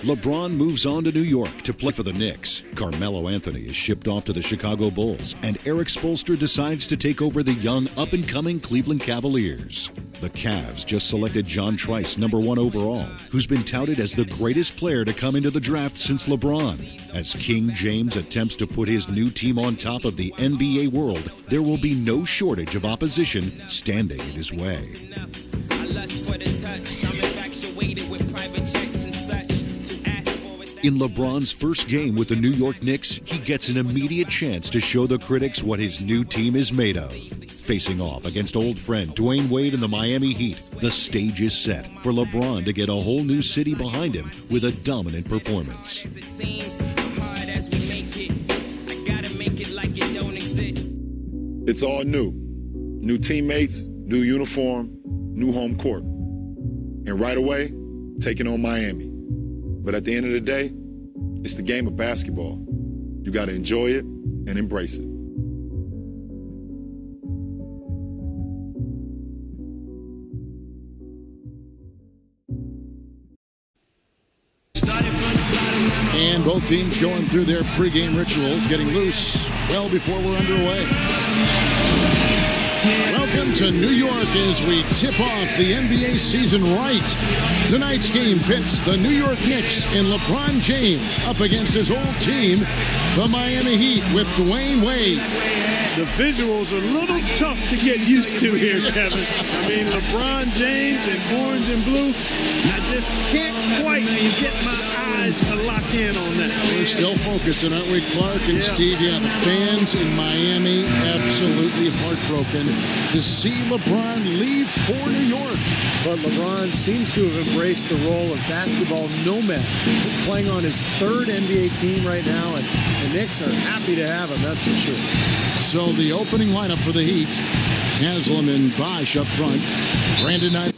LeBron moves on to New York to play for the Knicks. Carmelo Anthony is shipped off to the Chicago Bulls, and Erik Spoelstra decides to take over the young, up-and-coming Cleveland Cavaliers. The Cavs just selected John Trice, #1 overall, who's been touted as the greatest player to come into the draft since LeBron. As King James attempts to put his new team on top of the NBA world, there will be no shortage of opposition standing in his way. In LeBron's first game with the New York Knicks, he gets an immediate chance to show the critics what his new team is made of. Facing off against old friend Dwayne Wade and the Miami Heat, the stage is set for LeBron to get a whole new city behind him with a dominant performance. It's all new. New teammates, new uniform, new home court. And right away, taking on Miami. But at the end of the day, it's the game of basketball. You got to enjoy it and embrace it. And both teams going through their pregame rituals, getting loose well before we're underway. Welcome to New York as we tip off the NBA season right. Tonight's game pits the New York Knicks and LeBron James up against his old team, the Miami Heat, with Dwayne Wade. The visuals are a little tough to get used to here, Kevin. I mean, LeBron James in orange and blue, I just can't quite get my eyes to lock in on that. We're still focusing, aren't we, Clark and Steve? Yeah, the fans in Miami absolutely heartbroken to see LeBron leave for New York. But LeBron seems to have embraced the role of basketball nomad, playing on his third NBA team right now, and the Knicks are happy to have him, that's for sure. So the opening lineup for the Heat, Haslam and Bosh up front, Brandon Knight.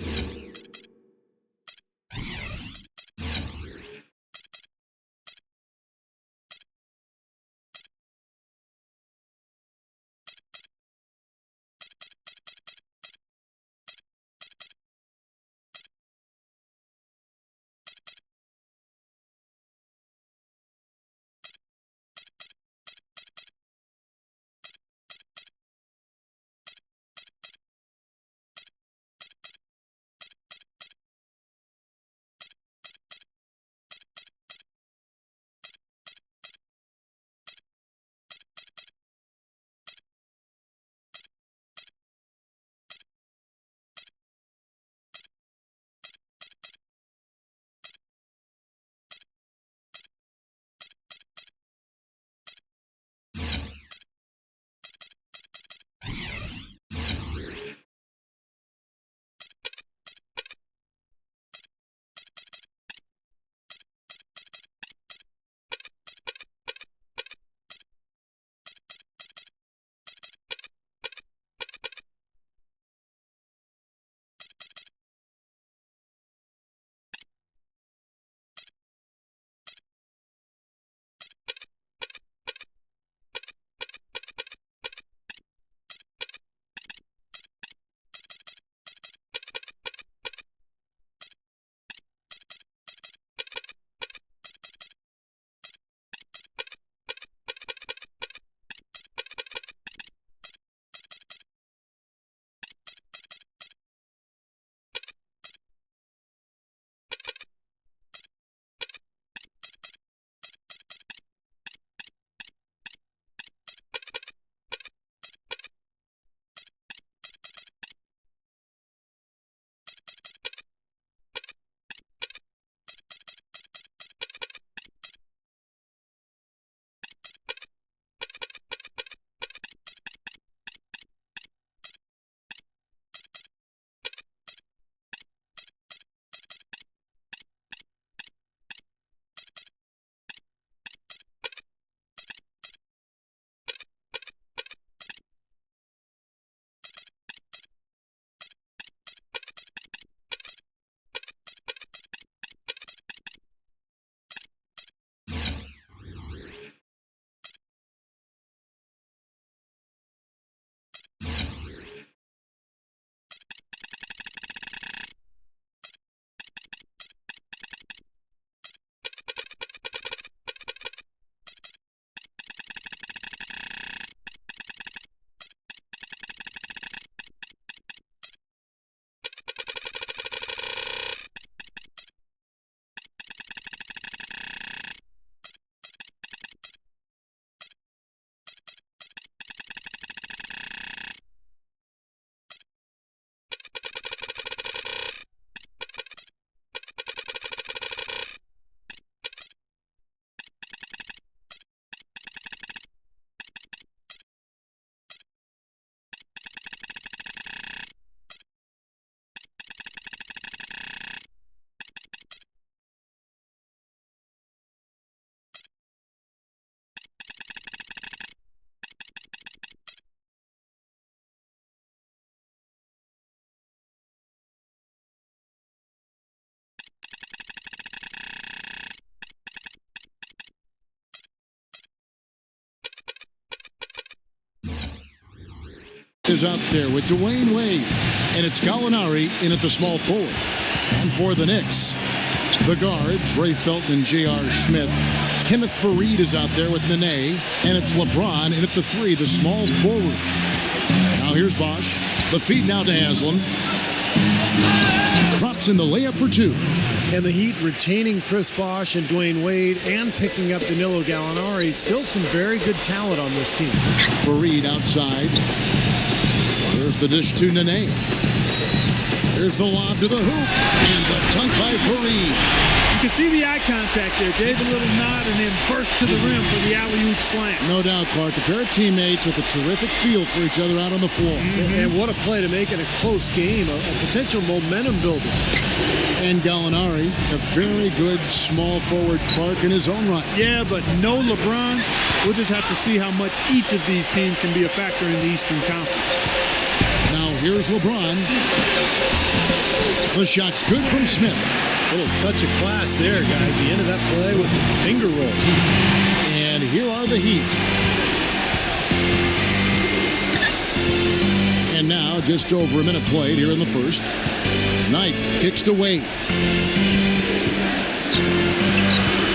is out there with Dwayne Wade. And it's Gallinari in at the small forward. And for the Knicks, the guards, Ray Felton and J.R. Smith. Kenneth Faried is out there with Nene. And it's LeBron in at the 3, the small forward. Now here's Bosch. The feed now to Haslam. Drops in the layup for 2. And the Heat retaining Chris Bosh and Dwayne Wade and picking up Danilo Gallinari. Still some very good talent on this team. Faried outside. There's the dish to Nene. Here's the lob to the hoop. And the dunk by Faried. You can see the eye contact there. Gave a little nod and then burst to the rim for the alley-oop slam. No doubt, Clark. A pair of teammates with a terrific feel for each other out on the floor. And what a play to make in a close game. A potential momentum builder. And Gallinari, a very good small forward, Clark, in his own right. Yeah, but no LeBron. We'll just have to see how much each of these teams can be a factor in the Eastern Conference. Now here's LeBron. The shot's good from Smith. A little touch of class there, guys. The end of that play with the finger roll. And here are the Heat. And now, just over a minute played here in the first. Knight kicks to Wade.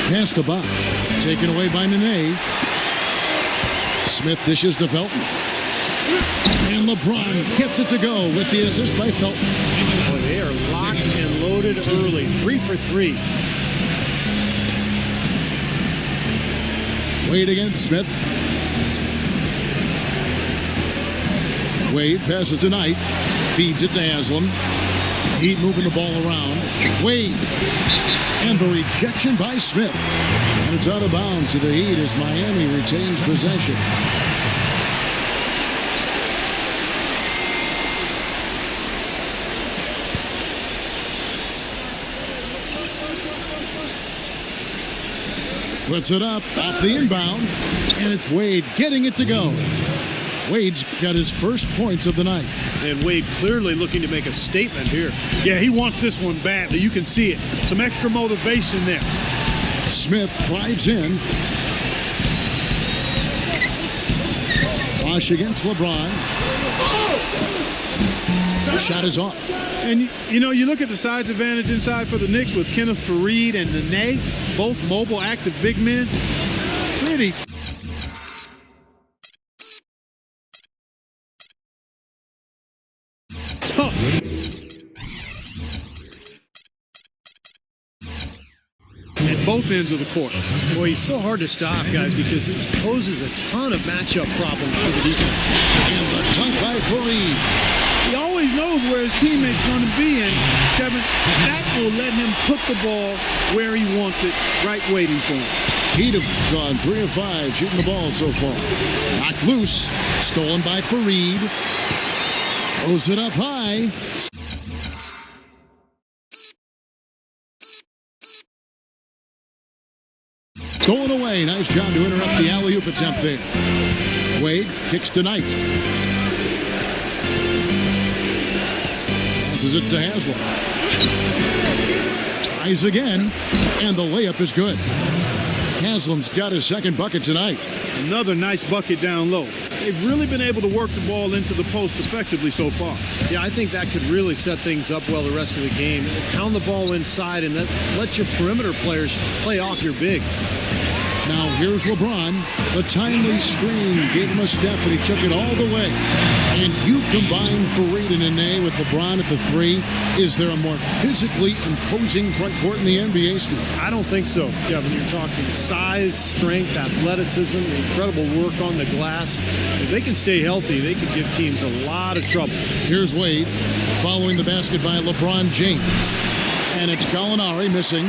Pass to Bosch. Taken away by Nene. Smith dishes to Felton. And LeBron gets it to go with the assist by Felton. Boy, they are locked and loaded early. 3 for 3. Wade against Smith. Wade passes to Knight. Feeds it to Haslam. Heat moving the ball around. Wade. And the rejection by Smith. And it's out of bounds to the Heat as Miami retains possession. Puts it up off the inbound. And it's Wade getting it to go. Wade's got his first points of the night. And Wade clearly looking to make a statement here. Yeah, he wants this one badly. You can see it. Some extra motivation there. Smith drives in. Bosch against LeBron. The shot is off. And, you know, you look at the size advantage inside for the Knicks with Kenneth Faried and Nene, both mobile, active big men. Pretty tough. At both ends of the court. Boy, he's so hard to stop, guys, because he poses a ton of matchup problems for the defense. And the dunk by Faried. He always knows where his teammate's going to be, and Kevin, that will let him put the ball where he wants it, right waiting for him. Heat have gone 3 of 5 shooting the ball so far. Knocked loose. Stolen by Faried. Throws it up high. Going away. Nice job to interrupt the alley-oop attempt there. Wade kicks to Knight. Passes it to Haslam. Tries again. And the layup is good. Haslam's got his second bucket tonight. Another nice bucket down low. They've really been able to work the ball into the post effectively so far. Yeah, I think that could really set things up well the rest of the game. Pound the ball inside and let your perimeter players play off your bigs. Now here's LeBron. The timely screen gave him a step, and he took it all the way. And you combine Faried and Nene with LeBron at the 3. Is there a more physically imposing front court in the NBA, Steve? I don't think so, Kevin. You're talking size, strength, athleticism, incredible work on the glass. If they can stay healthy, they could give teams a lot of trouble. Here's Wade following the basket by LeBron James. And it's Gallinari missing.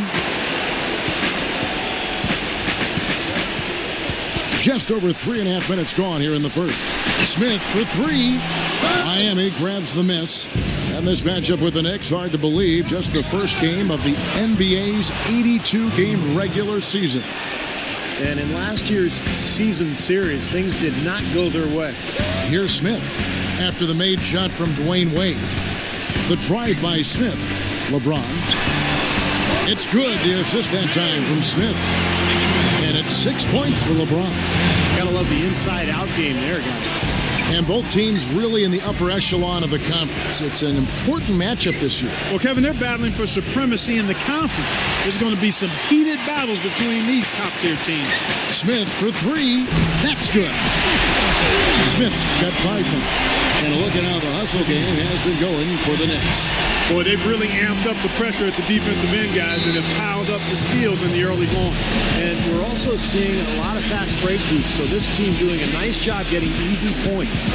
Just over 3.5 minutes gone here in the first. Smith for 3. Miami grabs the miss. And this matchup with the Knicks, hard to believe, just the first game of the NBA's 82-game regular season. And in last year's season series, things did not go their way. Here's Smith after the made shot from Dwayne Wade. The drive by Smith. LeBron. It's good, the assist that time from Smith. And it's 6 points for LeBron. Gotta love the inside-out game there, guys. And both teams really in the upper echelon of the conference. It's an important matchup this year. Well, Kevin, they're battling for supremacy in the conference. There's going to be some heated battles between these top-tier teams. Smith for three. That's good. Smith's got 5 points. And a look at how the hustle game has been going for the Knicks. Boy, they've really amped up the pressure at the defensive end, guys, and have piled up the steals in the early going. And we're also seeing a lot of fast break moves, so this team doing a nice job getting easy points.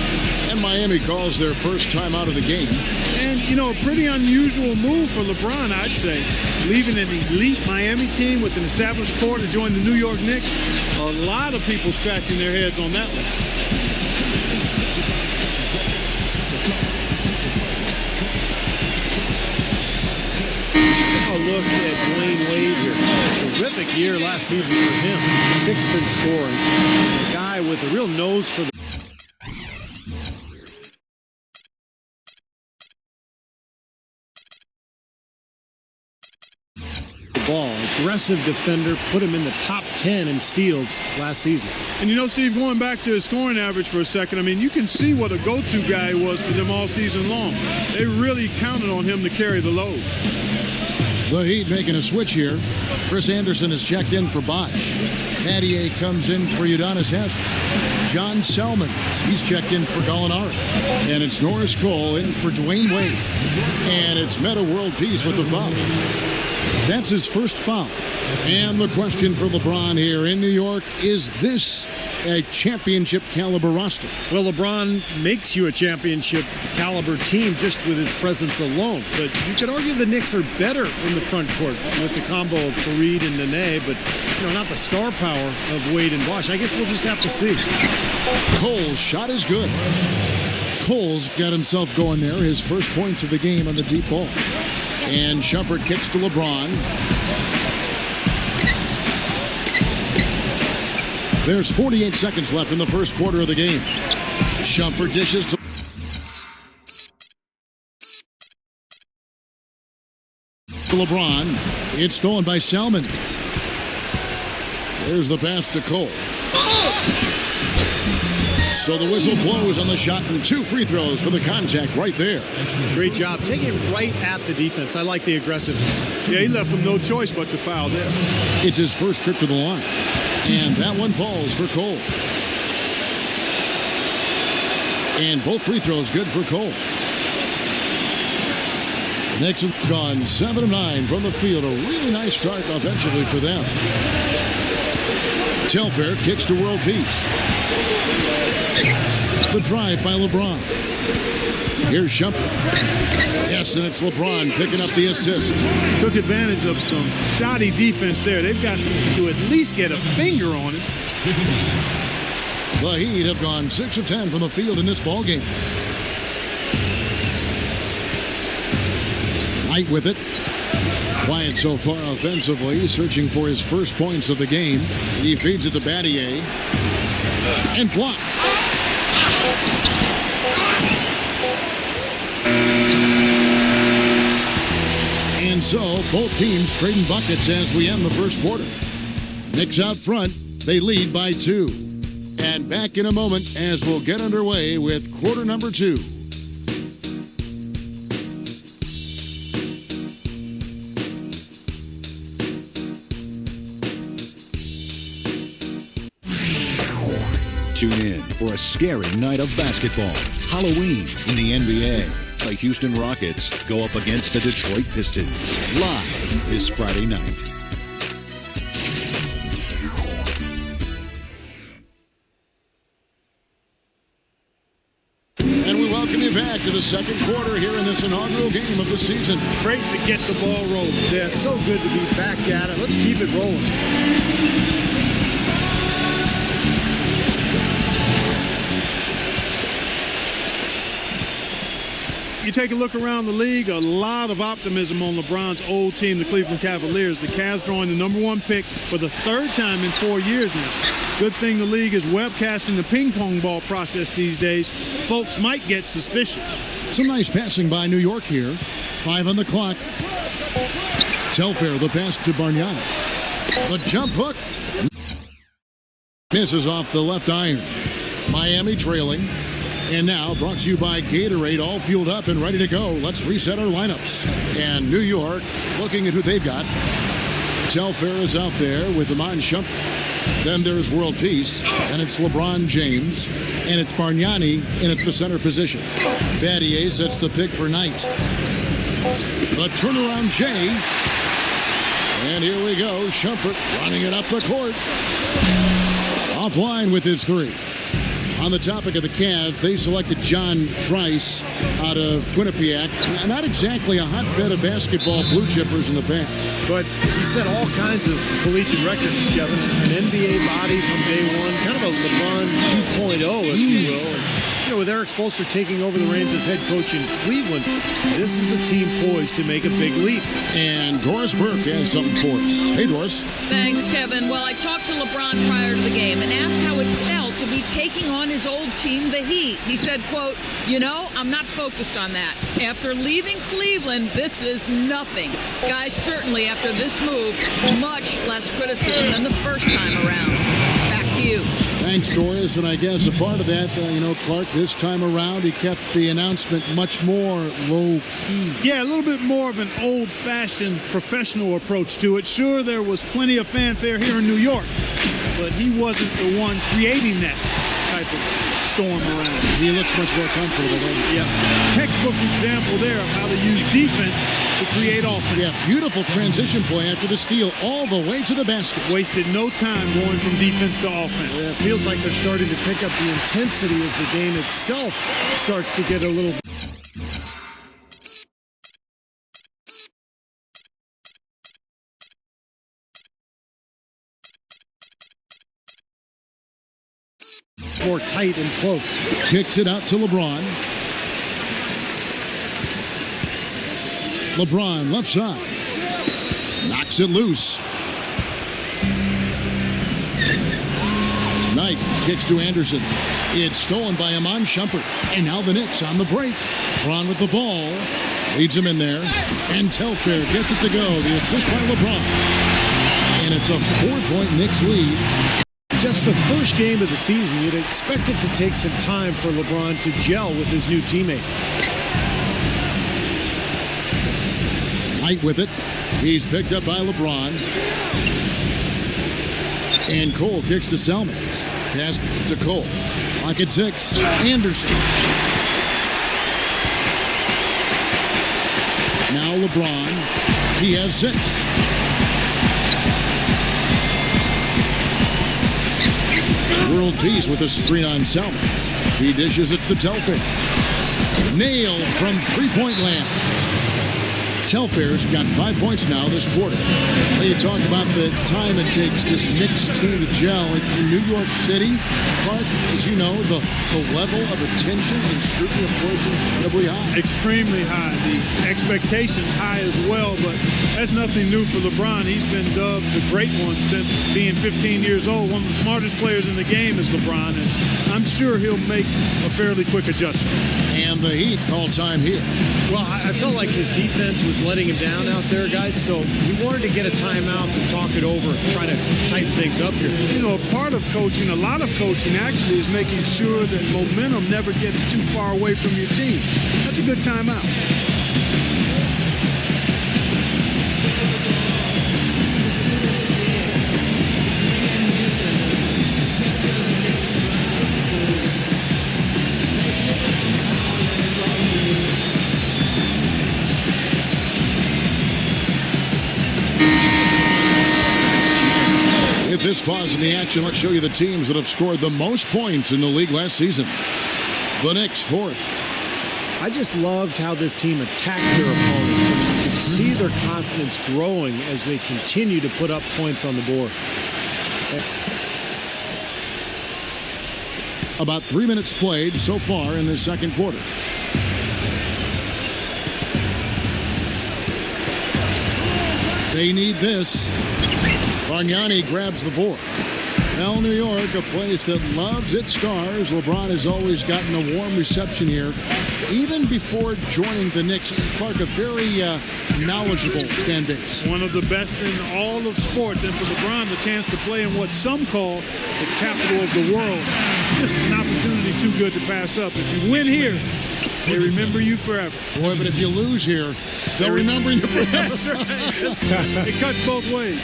And Miami calls their first time out of the game. And, you know, a pretty unusual move for LeBron, I'd say. Leaving an elite Miami team with an established core to join the New York Knicks. A lot of people scratching their heads on that one. A look at Dwayne Wade here. Terrific year last season for him. 6th in scoring. A guy with a real nose for the ball. Aggressive defender, put him in the top 10 in steals last season. And you know, Steve, going back to his scoring average for a second, I mean, you can see what a go-to guy was for them all season long. They really counted on him to carry the load. The Heat making a switch here. Chris Anderson is checked in for Bosch. Mattier comes in for Udonis Haslem. John Selman, he's checked in for Gallinari. And it's Norris Cole in for Dwayne Wade. And it's Meta World Peace with the foul. That's his first foul. And the question for LeBron here in New York, is this a championship caliber roster? Well, LeBron makes you a championship caliber team just with his presence alone. But you could argue the Knicks are better in the front court with the combo of Fareed and Nene, but not the star power of Wade and Bosch. I guess we'll just have to see. Cole's shot is good. Cole's got himself going there. His first points of the game on the deep ball. And Shumpert kicks to LeBron. There's 48 seconds left in the first quarter of the game. Shumpert dishes to LeBron. It's stolen by Selman. There's the pass to Cole. So the whistle blows on the shot and 2 free throws for the contact right there. Great job. Taking it right at the defense. I like the aggressiveness. Yeah, he left them no choice but to foul this. It's his first trip to the line. And that one falls for Cole. And both free throws good for Cole. The Knicks have gone 7 of 9 from the field. A really nice start offensively for them. Telfair kicks to World Peace. The drive by LeBron. Here's Shumpert. Yes, and it's LeBron picking up the assist. Took advantage of some shoddy defense there. They've got to at least get a finger on it. The Heat have gone 6 of 10 from the field in this ballgame. Knight with it. Quiet so far offensively, searching for his first points of the game. He feeds it to Battier. And blocked. And so, both teams trading buckets as we end the first quarter. Knicks out front, they lead by 2. And back in a moment as we'll get underway with quarter number 2. Tune in for a scary night of basketball. Halloween in the NBA. The Houston Rockets go up against the Detroit Pistons. Live this Friday night. And we welcome you back to the second quarter here in this inaugural game of the season. Great to get the ball rolling. Yeah, so good to be back at it. Let's keep it rolling. You take a look around the league, a lot of optimism on LeBron's old team, the Cleveland Cavaliers. The Cavs drawing the #1 pick for the 3rd time in 4 years now. Good thing the league is webcasting the ping pong ball process these days. Folks might get suspicious. Some nice passing by New York here. 5 on the clock. Telfair, the pass to Bargnani. The jump hook. Misses off the left iron. Miami trailing. And now, brought to you by Gatorade, all fueled up and ready to go. Let's reset our lineups. And New York, looking at who they've got. Telfair is out there with Iman Shumpert. Then there's World Peace, and it's LeBron James, and it's Bargnani in at the center position. Battier sets the pick for Knight. The turnaround Jay. And here we go, Shumpert running it up the court. Offline with his three. On the topic of the Cavs, they selected John Trice out of Quinnipiac. Not exactly a hotbed of basketball blue chippers in the past. But he set all kinds of collegiate records, Kevin. An NBA body from day one, kind of a LeBron 2.0, if you will. And, with Erik Spoelstra taking over the reins as head coach in Cleveland, this is a team poised to make a big leap. And Doris Burke has something for us. Hey, Doris. Thanks, Kevin. Well, I talked to LeBron prior to the game and asked how it felt to be taking on his old team, the Heat. He said, quote, I'm not focused on that. After leaving Cleveland, this is nothing. Guys, certainly after this move, much less criticism than the first time around. Back to you. Thanks, Doris. And I guess a part of that, Clark, this time around, he kept the announcement much more low-key. Yeah, a little bit more of an old-fashioned professional approach to it. Sure, there was plenty of fanfare here in New York, but he wasn't the one creating that type of storm around. He looks much more comfortable, doesn't he? Yeah. Textbook example there of how to use defense to create offense. Yeah, beautiful transition play after the steal all the way to the basket. Wasted no time going from defense to offense. Yeah, it feels like they're starting to pick up the intensity as the game itself starts to get a little... more tight and close. Kicks it out to LeBron. LeBron, left side. Knocks it loose. Knight kicks to Anderson. It's stolen by Iman Shumpert. And now the Knicks on the break. LeBron with the ball. Leads him in there. And Telfair gets it to go. The assist by LeBron. And it's a 4-point Knicks lead. Just the first game of the season, you'd expect it to take some time for LeBron to gel with his new teammates. Knight with it. He's picked up by LeBron. And Cole kicks to Selmans. Pass to Cole. Lock at 6. Anderson. Now LeBron. He has 6. World Peace with a screen on Selmans. He dishes it to Telfair. Nailed from three-point land. Telfair's got 5 points now this quarter. You talk about the time it takes this Knicks team to gel in New York City. But, as you know, the level of attention and scrutiny, of course, is incredibly high. Extremely high. The expectations high as well, but that's nothing new for LeBron. He's been dubbed the great one since being 15 years old. One of the smartest players in the game is LeBron, and I'm sure he'll make a fairly quick adjustment. And the Heat call time here. Well, I felt like his defense was letting him down out there, guys, so he wanted to get a timeout to talk it over, try to tighten things up here. Part of coaching, a lot of coaching actually, is making sure that momentum never gets too far away from your team. That's a good timeout. With this pause in the action, let's show you the teams that have scored the most points in the league last season. The Knicks, 4th. I just loved how this team attacked their opponents. You could see their confidence growing as they continue to put up points on the board. About 3 minutes played so far in this second quarter. They need this. Bargnani grabs the board. Well, New York, a place that loves its stars. LeBron has always gotten a warm reception here. Even before joining the Knicks, Clark, a very knowledgeable fan base. One of the best in all of sports. And for LeBron, the chance to play in what some call the capital of the world. Just an opportunity too good to pass up. If you win here, they remember you forever. Boy, but if you lose here, they'll remember you forever. That's right. It cuts both ways.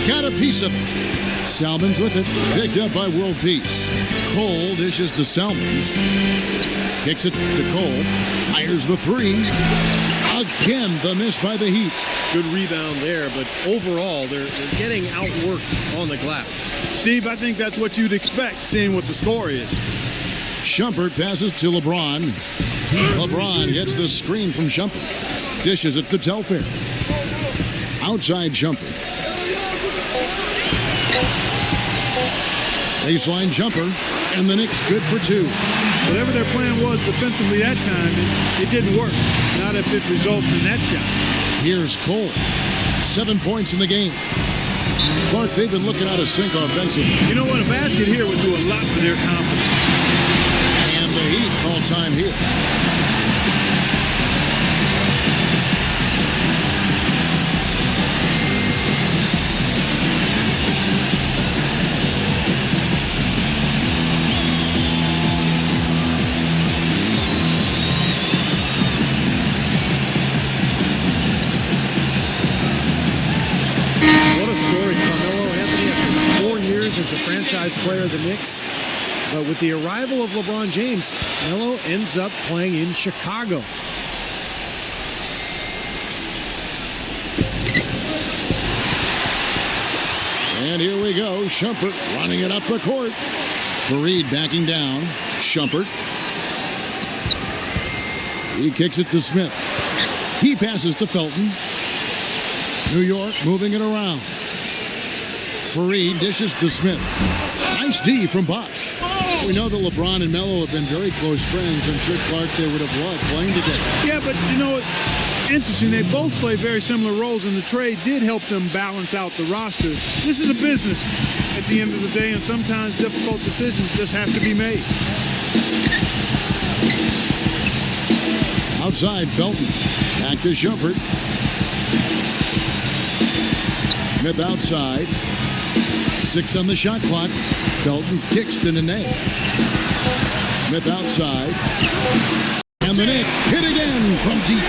Got a piece of it. Salmons with it. Picked up by World Peace. Cole dishes to Salmons. Kicks it to Cole. Fires the three. Again, the miss by the Heat. Good rebound there, but overall, they're getting outworked on the glass. Steve, I think that's what you'd expect, seeing what the score is. Shumpert passes to LeBron. LeBron gets the screen from Shumpert. Dishes it to Telfair. Outside Shumpert. Baseline jumper, and the Knicks good for two. Whatever their plan was defensively that time, it didn't work. Not if it results in that shot. Here's Cole. 7 points in the game. Clark, they've been looking out of sync offensively. You know what? A basket here would do a lot for their confidence. And the Heat call time here. Story. Carmelo Anthony, after 4 years as the franchise player of the Knicks. But with the arrival of LeBron James, Melo ends up playing in Chicago. And here we go. Shumpert running it up the court. Fareed backing down. Shumpert. He kicks it to Smith. He passes to Felton. New York moving it around. Fareed dishes to Smith. Nice D from Bosch. We know that LeBron and Melo have been very close friends. I'm sure, Clark, they would have loved playing together. Yeah, but you know, it's interesting. They both play very similar roles, and the trade did help them balance out the roster. This is a business at the end of the day, and sometimes difficult decisions just have to be made. Outside, Felton. Back to Shumpert. Smith outside. 6 on the shot clock. Felton kicks to Nene. Smith outside. And the Knicks hit again from deep.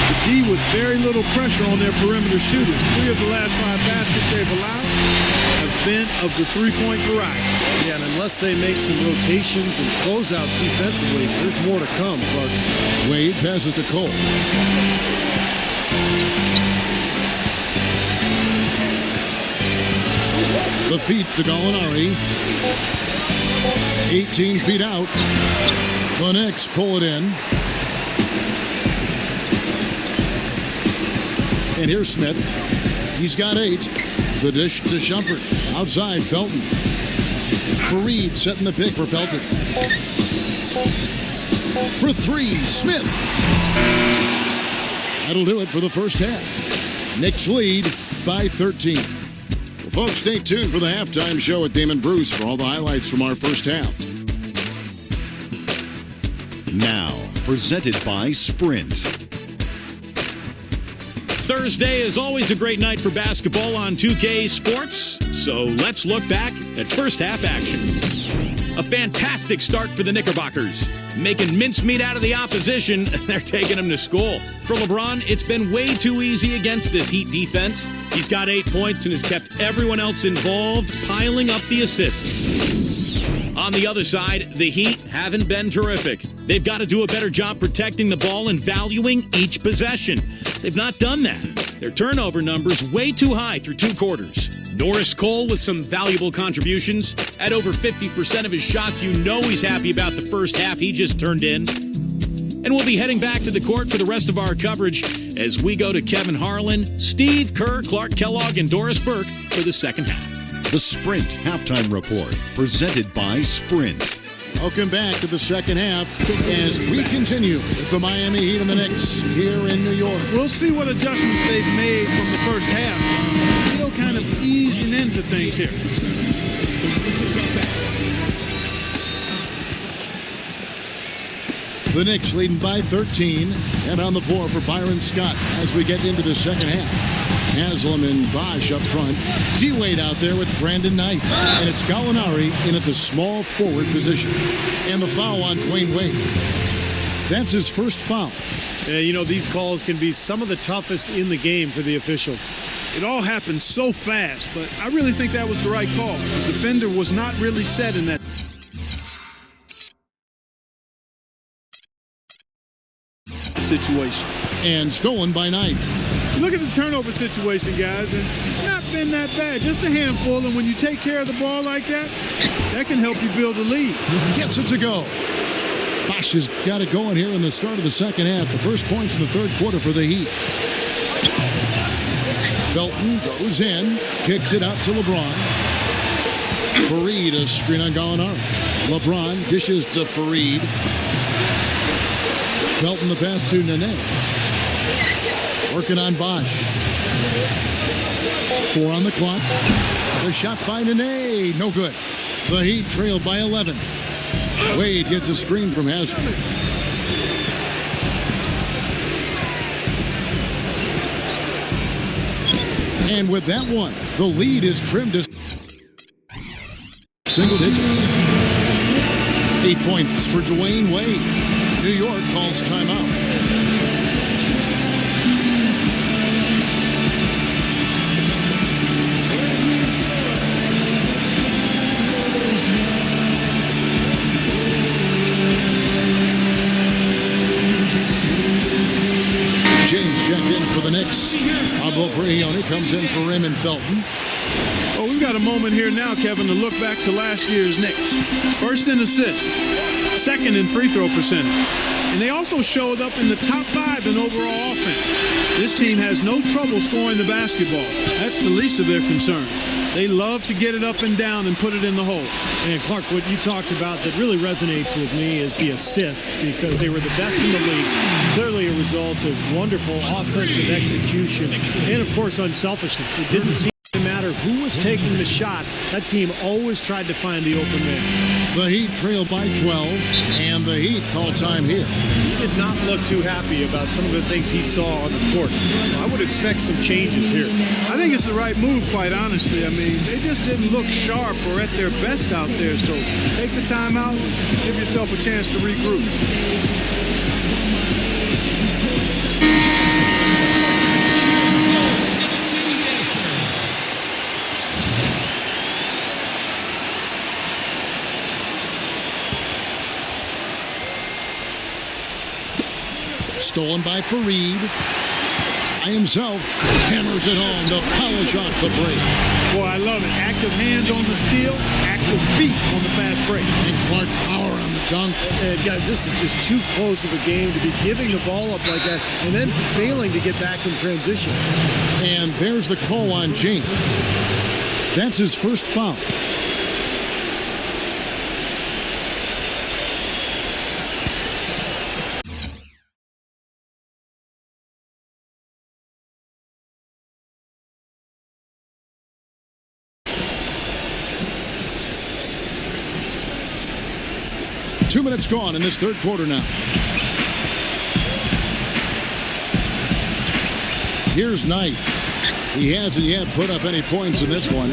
The D with very little pressure on their perimeter shooters. 3 of the last 5 baskets they've allowed have been of the three-point variety. Yeah, and unless they make some rotations and closeouts defensively, there's more to come, Clark. Wade passes to Cole. The feet to Gallinari. 18 feet out. The Knicks pull it in. And here's Smith. He's got 8. The dish to Shumpert. Outside, Felton. Fareed setting the pick for Felton. For 3, Smith. That'll do it for the first half. Knicks lead by 13. Well, folks, stay tuned for the halftime show with Damon Bruce for all the highlights from our first half. Now, presented by Sprint. Thursday is always a great night for basketball on 2K Sports, so let's look back at first half action. A fantastic start for the Knickerbockers. Making mincemeat out of the opposition, they're taking them to school. For LeBron, it's been way too easy against this Heat defense. He's got 8 points and has kept everyone else involved, piling up the assists. On the other side, the Heat haven't been terrific. They've got to do a better job protecting the ball and valuing each possession. They've not done that. Their turnover number's way too high through 2 quarters. Norris Cole with some valuable contributions. At over 50% of his shots, you know he's happy about the first half he just turned in. And we'll be heading back to the court for the rest of our coverage as we go to Kevin Harlan, Steve Kerr, Clark Kellogg, and Doris Burke for the second half. The Sprint Halftime Report, presented by Sprint. Welcome back to the second half as we continue with the Miami Heat and the Knicks here in New York. We'll see what adjustments they've made from the first half. Still kind of easing into things here. The Knicks leading by 13, and on the floor for Byron Scott as we get into the second half. Haslam and Bosch up front. T-Wade out there with Brandon Knight. And it's Gallinari in at the small forward position. And the foul on Dwayne Wade. That's his first foul. Yeah, you know, these calls can be some of the toughest in the game for the officials. It all happened so fast, but I really think that was the right call. The defender was not really set in that situation. And stolen by Knight. Look at the turnover situation, guys, and it's not been that bad. Just a handful, and when you take care of the ball like that, that can help you build a lead. Gets it to go. Bosch has got it going here in the start of the second half. The first points in the third quarter for the Heat. Felton goes in, kicks it out to LeBron. Fareed, a screen on Gallinari. LeBron dishes to Fareed. Felton the pass to Nene. Working on Bosch. 4 on the clock. The shot by Nene. No good. The Heat trailed by 11. Wade gets a screen from Haslam. And with that one, the lead is trimmed to single digits. 8 points for Dwayne Wade. New York calls timeout. James checked in for the Knicks. Avow comes in for Raymond Felton. Oh, we've got a moment here now, Kevin, to look back to last year's Knicks. First in assists, second in free throw percentage. And they also showed up in the top 5 in overall offense. This team has no trouble scoring the basketball. That's the least of their concern. They love to get it up and down and put it in the hole. And Clark, what you talked about that really resonates with me is the assists, because they were the best in the league. Clearly a result of wonderful offensive execution and, of course, unselfishness. It didn't seem to matter who was taking the shot. That team always tried to find the open man. The Heat trailed by 12, and the Heat call time here. He did not look too happy about some of the things he saw on the court. So I would expect some changes here. I think it's the right move, quite honestly. I mean, they just didn't look sharp or at their best out there. So take the time out, give yourself a chance to regroup. Stolen by Fareed. By himself, hammers it home to polish off the break. Boy, I love it. Active hands on the steal, active feet on the fast break. And Clark power on the dunk. And guys, this is just too close of a game to be giving the ball up like that and then failing to get back in transition. And there's the call on James. That's his first foul. Two minutes gone in this third quarter now. Here's Knight. He hasn't yet put up any points in this one.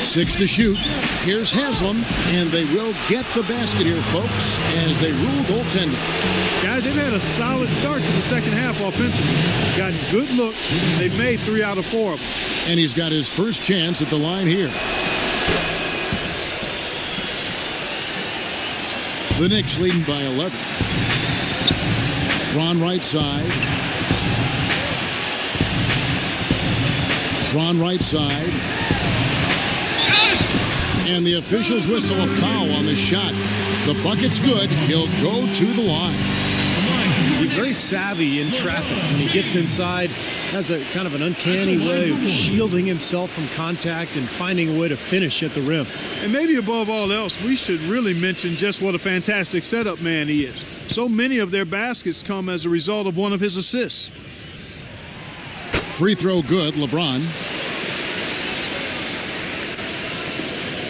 Six to shoot. Here's Haslam, and they will get the basket here, folks, as they rule goaltending. Guys, they've had a solid start to the second half offensively. Gotten good looks. They've made 3 out of 4 of them. And he's got his first chance at the line here. The Knicks leading by 11. Ron right side. Ron right side. And the officials whistle a foul on the shot. The bucket's good. He'll go to the line. He's very savvy in traffic. When he gets inside, has a kind of an uncanny way of shielding himself from contact and finding a way to finish at the rim. And maybe above all else, we should really mention just what a fantastic setup man he is. So many of their baskets come as a result of one of his assists. Free throw good, LeBron.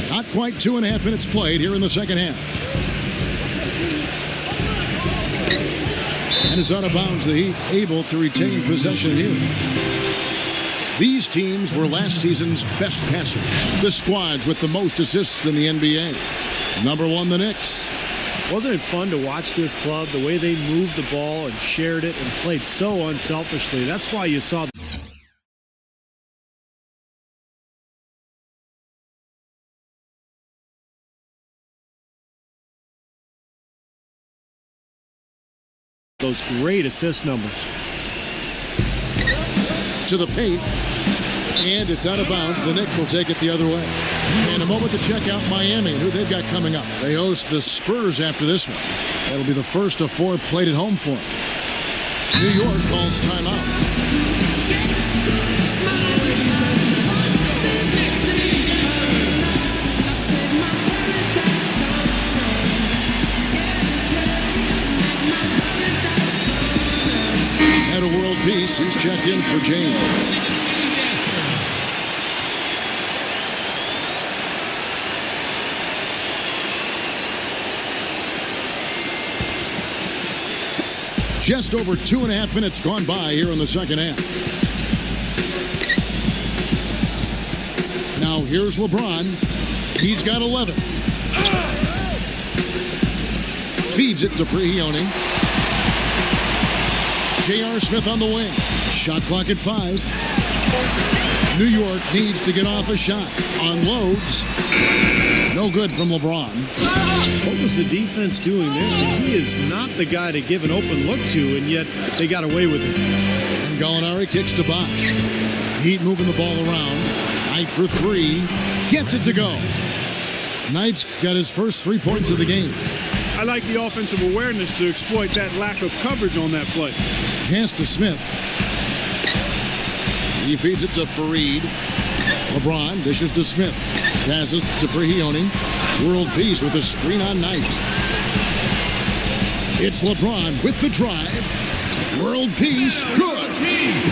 Not quite 2.5 minutes played here in the second half. And is out of bounds. The Heat able to retain possession here. These teams were last season's best passers. The squads with the most assists in the NBA. Number 1, the Knicks. Wasn't it fun to watch this club, the way they moved the ball and shared it and played so unselfishly? That's why you saw those great assist numbers. To the paint, and it's out of bounds. The Knicks will take it the other way. And a moment to check out Miami and who they've got coming up. They host the Spurs after this one. That'll be the first of 4 played at home for them. New York calls timeout. At a world peace, he's checked in for James. Just over 2.5 minutes gone by here in the second half. Now here's LeBron. He's got 11. Feeds it to Brigioni. J.R. Smith on the wing. Shot clock at 5. New York needs to get off a shot. Unloads. No good from LeBron. What was the defense doing there? He is not the guy to give an open look to, and yet they got away with it. And Gallinari kicks to Bosh. Heat moving the ball around. Knight for 3. Gets it to go. Knight's got his first 3 points of the game. I like the offensive awareness to exploit that lack of coverage on that play. Pass to Smith. He feeds it to Fareed. LeBron dishes to Smith. Passes to Brigioni. World peace with a screen on Knight. It's LeBron with the drive. World peace. Good.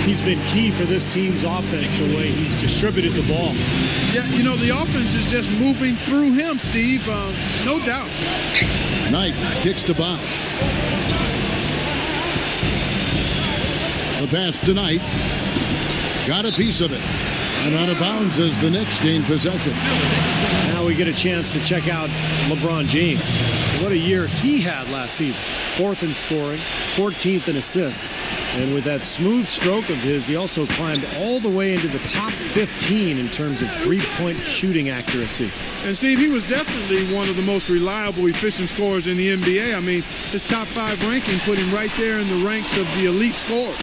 He's been key for this team's offense, the way he's distributed the ball. Yeah, you know, the offense is just moving through him, Steve. No doubt. Knight kicks to Bosh. The pass to Knight. Got a piece of it. And out of bounds as the Knicks gain possession. Now we get a chance to check out LeBron James. What a year he had last season. 4th in scoring, 14th in assists. And with that smooth stroke of his, he also climbed all the way into the top 15 in terms of three-point shooting accuracy. And, Steve, he was definitely one of the most reliable, efficient scorers in the NBA. I mean, his top 5 ranking put him right there in the ranks of the elite scorers.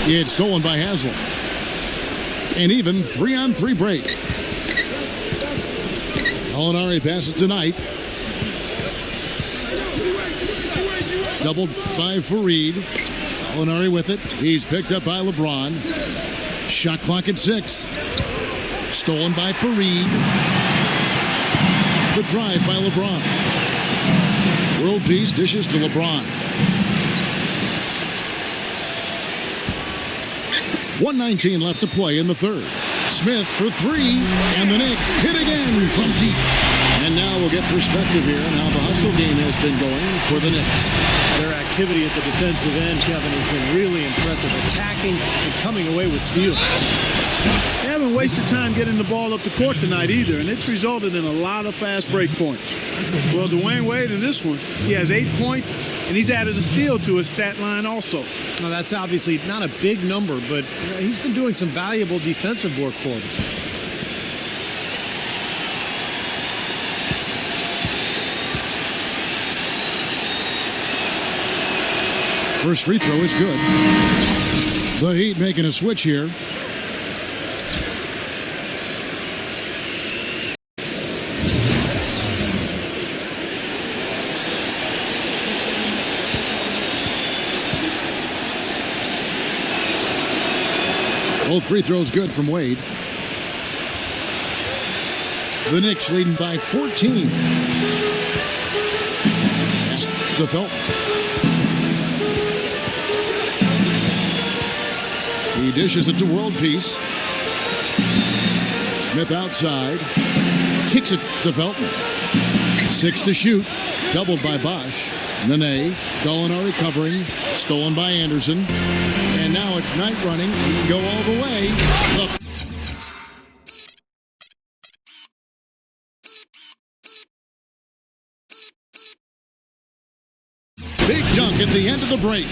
It's stolen by Haslam. An even 3-on-3 break. Gallinari passes to Knight. Doubled by Fareed. Gallinari with it. He's picked up by LeBron. Shot clock at 6. Stolen by Fareed. The drive by LeBron. World peace dishes to LeBron. 1:19 left to play in the third. Smith for 3, and the Knicks hit again from deep. And now we'll get perspective here on how the hustle game has been going for the Knicks. Their activity at the defensive end, Kevin, has been really impressive. Attacking and coming away with steals. They haven't wasted time getting the ball up the court tonight either, and it's resulted in a lot of fast break points. Well, Dwayne Wade in this one, he has 8 points, and he's added a steal to his stat line also. Now, that's obviously not a big number, but he's been doing some valuable defensive work for them. First free throw is good. The Heat making a switch here. Both free throws good from Wade. The Knicks leading by 14. Pass to Felton. He dishes it to World Peace. Smith outside. Kicks it to Felton. 6 to shoot. Doubled by Bosch. Nene. Gallinari covering. Stolen by Anderson. And now it's night running. He can go all the way. Big dunk at the end of the break.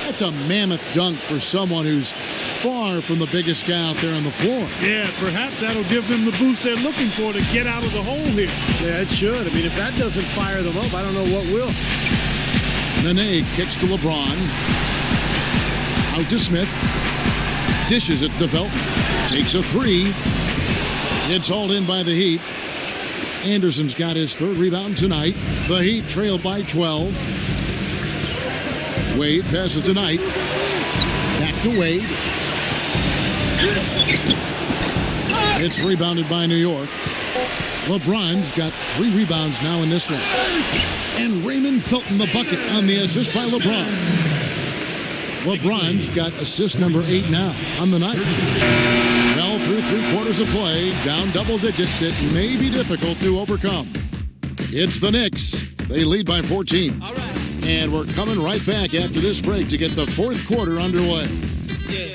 That's a mammoth dunk for someone who's far from the biggest guy out there on the floor. Yeah, perhaps that'll give them the boost they're looking for to get out of the hole here. Yeah, it should. I mean, if that doesn't fire them up, I don't know what will. Nene kicks to LeBron. Out to Smith. Dishes it to Felton. Takes a three. It's hauled in by the Heat. Anderson's got his third rebound tonight. The Heat trail by 12. Wade passes to Knight. Back to Wade. It's rebounded by New York. LeBron's got 3 rebounds now in this one. And Raymond Felton the bucket on the assist by LeBron. LeBron's got assist number 8 now on the night. Well, through 3 quarters of play, down double digits, it may be difficult to overcome. It's the Knicks. They lead by 14. All right. And we're coming right back after this break to get the 4th quarter underway. Yeah.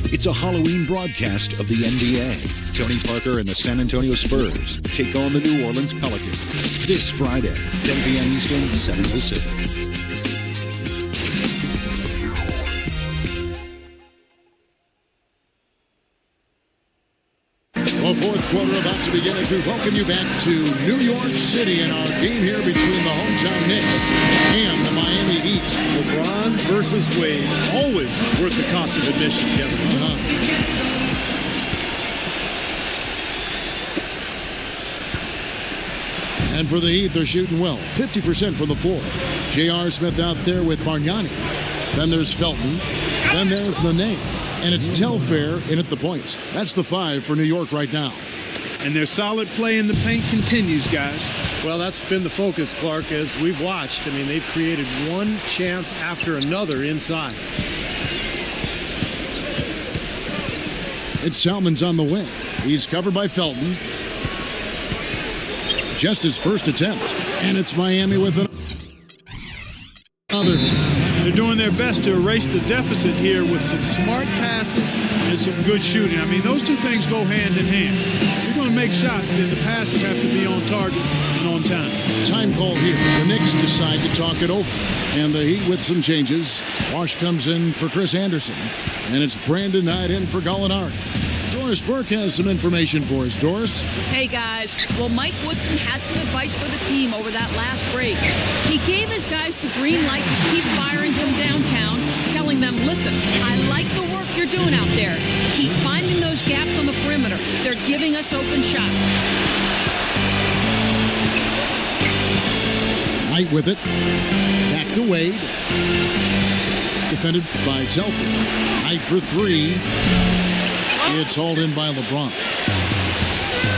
It's a Halloween broadcast of the NBA. Tony Parker and the San Antonio Spurs take on the New Orleans Pelicans this Friday, 10 p.m. Eastern, 7 Pacific. The 4th quarter about to begin as we welcome you back to New York City in our game here between the hometown Knicks and the Miami Heat. LeBron versus Wade, always worth the cost of admission, Kevin. And for the Heat, they're shooting well, 50% from the floor. J.R. Smith out there with Bargnani. Then there's Felton. Then there's Nene. And it's Telfair in at the points. That's the 5 for New York right now. And their solid play in the paint continues, guys. Well, that's been the focus, Clark, as we've watched. I mean, they've created one chance after another inside. It's Salmon's on the wing. He's covered by Felton. Just his first attempt. And it's Miami with another. They're doing their best to erase the deficit here with some smart passes and some good shooting. I mean, those two things go hand in hand. If you're going to make shots, then the passes have to be on target and on time. Time call here. The Knicks decide to talk it over. And the Heat with some changes. Wash comes in for Chris Anderson. And it's Brandon Knight in for Gallinari. Doris Burke has some information for us. Doris? Hey, guys. Well, Mike Woodson had some advice for the team over that last break. He gave his guys the green light to keep firing from downtown, telling them, listen, I like the work you're doing out there. Keep finding those gaps on the perimeter. They're giving us open shots. Knight with it. Back to Wade. Defended by Telfair. Knight for 3. It's hauled in by LeBron.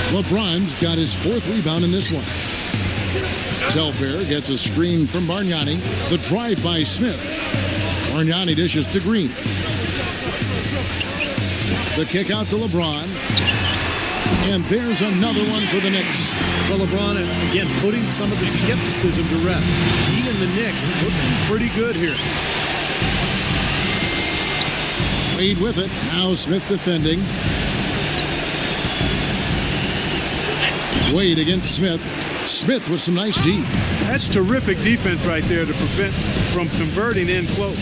LeBron's got his 4th rebound in this one. Telfair gets a screen from Bargnani. The drive by Smith. Bargnani dishes to Green. The kick out to LeBron. And there's another one for the Knicks. Well, LeBron, again, putting some of the skepticism to rest. Even the Knicks looking pretty good here. Wade with it. Now Smith defending. Wade against Smith. Smith with some nice D. That's terrific defense right there to prevent from converting in close.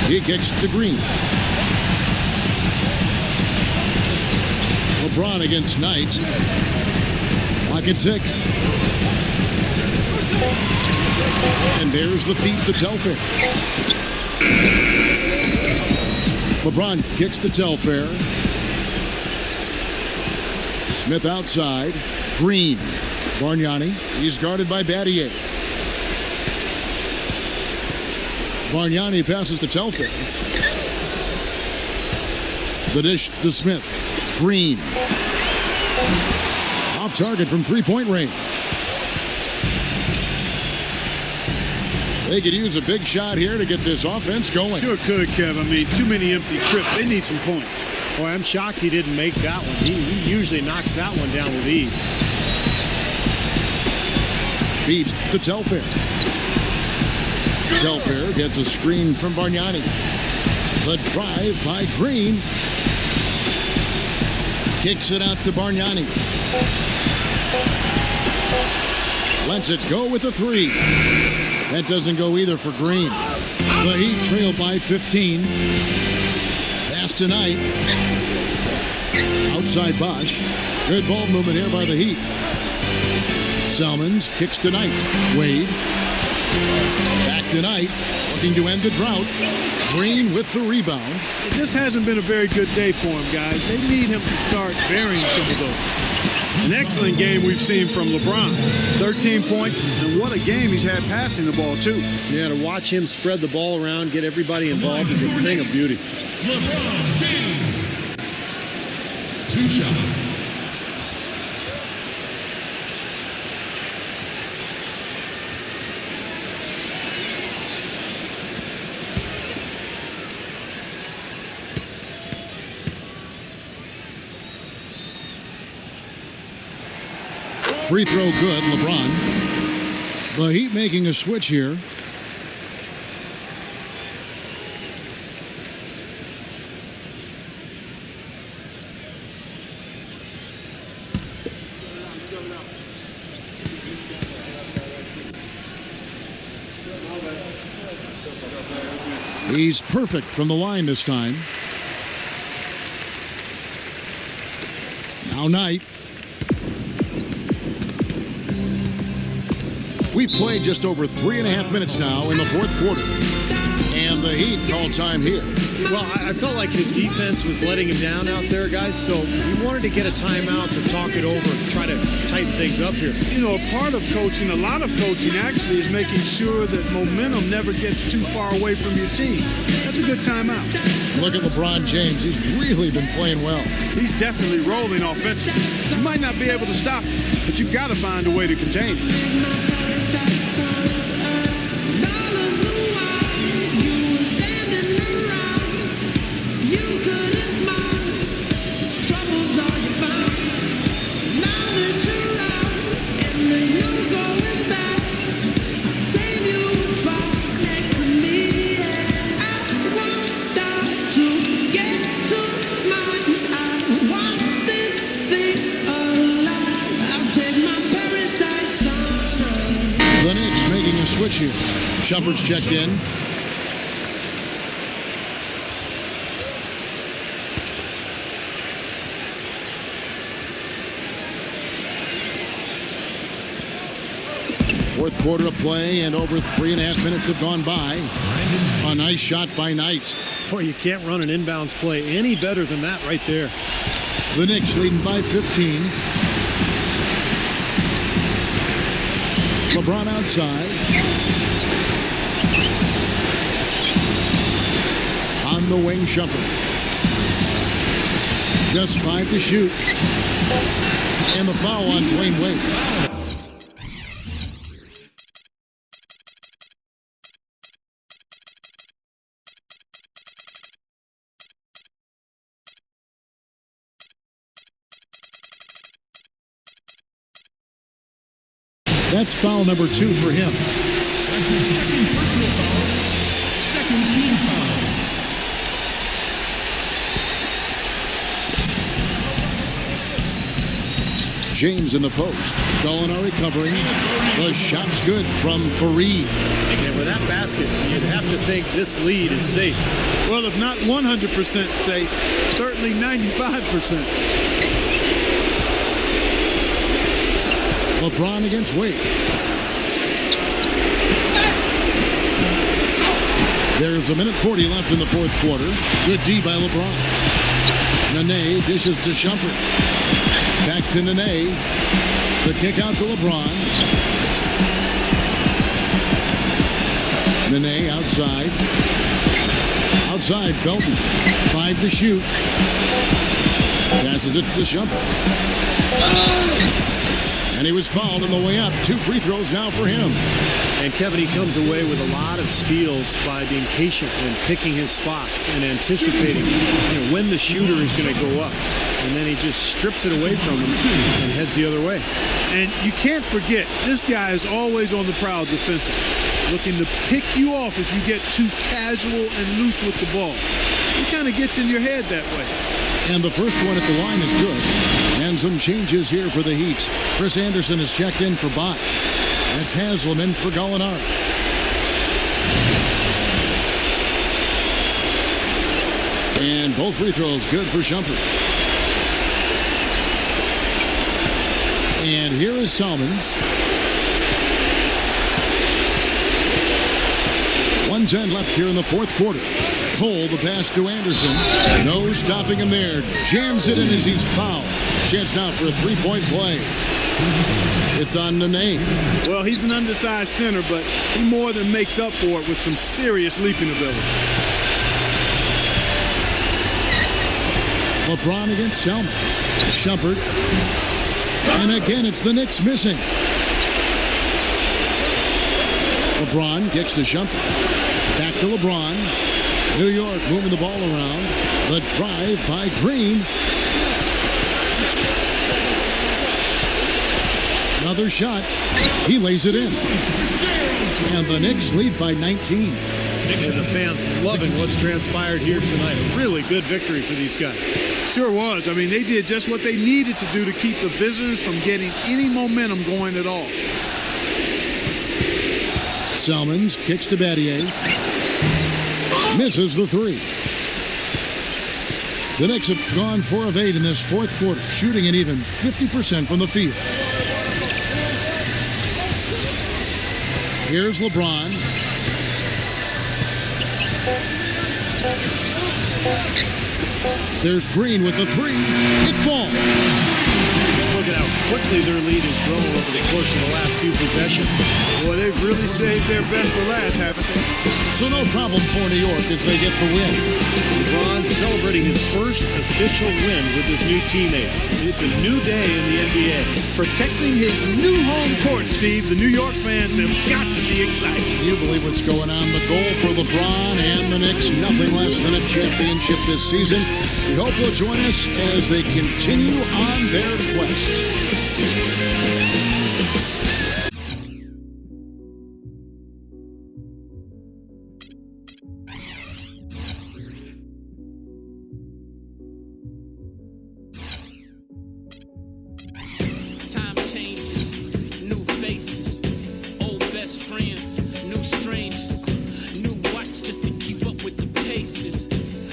He kicks to Green. LeBron against Knight. Clock at 6. And there's the feed to Telfair. LeBron kicks to Telfair. Smith outside. Green. Bargnani. He's guarded by Battier. Bargnani passes to Telfair. The dish to Smith. Green. Off target from three-point range. They could use a big shot here to get this offense going. Sure could, Kev. I mean, too many empty trips. They need some points. Boy, I'm shocked he didn't make that one. He usually knocks that one down with ease. Feeds to Telfair. Telfair gets a screen from Bargnani. The drive by Green. Kicks it out to Bargnani. Lets it go with a three. That doesn't go either for Green. The Heat trail by 15. Pass tonight. Outside Bosch. Good ball movement here by the Heat. Salmons kicks tonight. Wade. Back tonight. Looking to end the drought. Green with the rebound. It just hasn't been a very good day for him, guys. They need him to start burying some of those. An excellent game we've seen from LeBron. 13 points, and what a game he's had passing the ball, too. Yeah, to watch him spread the ball around, get everybody involved is a thing of beauty. LeBron James. 2 shots. Free throw good, LeBron. The Heat making a switch here. He's perfect from the line this time. Now Knight. We've played just over 3.5 minutes now in the fourth quarter. And the Heat call time here. Well, I felt like his defense was letting him down out there, guys, so he wanted to get a timeout to talk it over and try to tighten things up here. You know, a part of coaching, a lot of coaching actually is making sure that momentum never gets too far away from your team. That's a good timeout. Look at LeBron James. He's really been playing well. He's definitely rolling offensively. You might not be able to stop him, but you've got to find a way to contain him. Switch here. Shumpert's checked in. Fourth quarter of play, and over 3.5 minutes have gone by. A nice shot by Knight. Boy, you can't run an inbounds play any better than that right there. The Knicks leading by 15. LeBron outside. On the wing, Shumpert. Just 5 to shoot. And the foul on Dwayne Wade. That's foul number 2 for him. That's his second personal foul. Second team foul. James in the post. Gallinari covering. The shot's good from Fareed. And with that basket, you'd have to think this lead is safe. Well, if not 100% safe, certainly 95%. LeBron against Wade. There's 1:40 left in the fourth quarter. Good D by LeBron. Nene dishes to Shumpert. Back to Nene. The kick out to LeBron. Nene outside. Outside, Felton. 5 to shoot. Passes it to Shumpert. And he was fouled on the way up. 2 free throws now for him. And Kevin, he comes away with a lot of steals by being patient and picking his spots and anticipating when the shooter is going to go up. And then he just strips it away from him and heads the other way. And you can't forget, this guy is always on the prowl defensively, looking to pick you off if you get too casual and loose with the ball. He kind of gets in your head that way. And the first one at the line is good. And some changes here for the Heat. Chris Anderson is checked in for Bosch. That's Haslam in for Gallinari. And both free throws good for Shumpert. And here is Salmons. 1:10 left here in the fourth quarter. Cole, the pass to Anderson. No stopping him there. Jams it in as he's fouled. Chance now for a three-point play. It's on Nene. Well, he's an undersized center, but he more than makes up for it with some serious leaping ability. LeBron against Salmons. Shumpert. And again, it's the Knicks missing. LeBron kicks to Shumpert. Back to LeBron. New York moving the ball around. The drive by Green. Another shot. He lays it in. And the Knicks lead by 19. And the fans loving what's transpired here tonight. A really good victory for these guys. Sure was. I mean, they did just what they needed to do to keep the visitors from getting any momentum going at all. Salmons kicks to Battier. Misses the three. The Knicks have gone 4 of 8 in this fourth quarter, shooting an even 50% from the field. Here's LeBron. There's Green with the three. It falls. Just look at how quickly their lead has grown over the course of the last few possessions. Boy, they've really saved their best for last, haven't they? So no problem for New York as they get the win. LeBron celebrating his first official win with his new teammates. It's a new day in the NBA. Protecting his new home court, Steve. The New York fans have got to be excited. You believe what's going on. The goal for LeBron and the Knicks, nothing less than a championship this season. We hope you'll join us as they continue on their quest. Time changes, new faces, old best friends, new strangers, new watch just to keep up with the paces,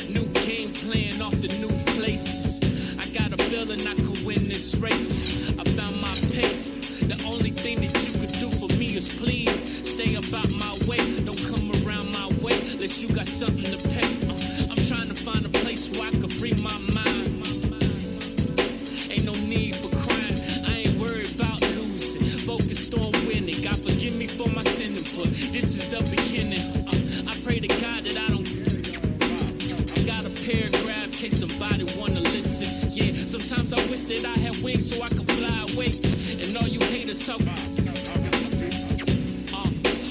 new game plan off the new places. I got a feeling I could win this race. I found my pace. The only thing that you could do for me is please stay about my way. Don't come around my way unless you got something to pay. I'm trying to find a place where I can free my mind. Ain't no need for crying. I ain't worried about losing. Focused on winning. God forgive me for my sinning, but this is the beginning. I pray to God that I don't got a paragraph in case somebody wanna listen. Yeah, sometimes I wish that I had wings so I could fly away. And all you haters talk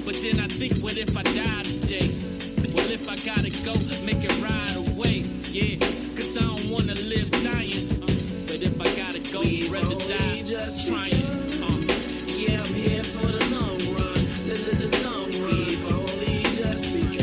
but then I think, what if I die today? Well, if I gotta go, make it right away. Yeah, cause I don't wanna live dying. But if I gotta go, I'd rather die trying. Yeah, I'm here for the long run. The long run. We've only just begun.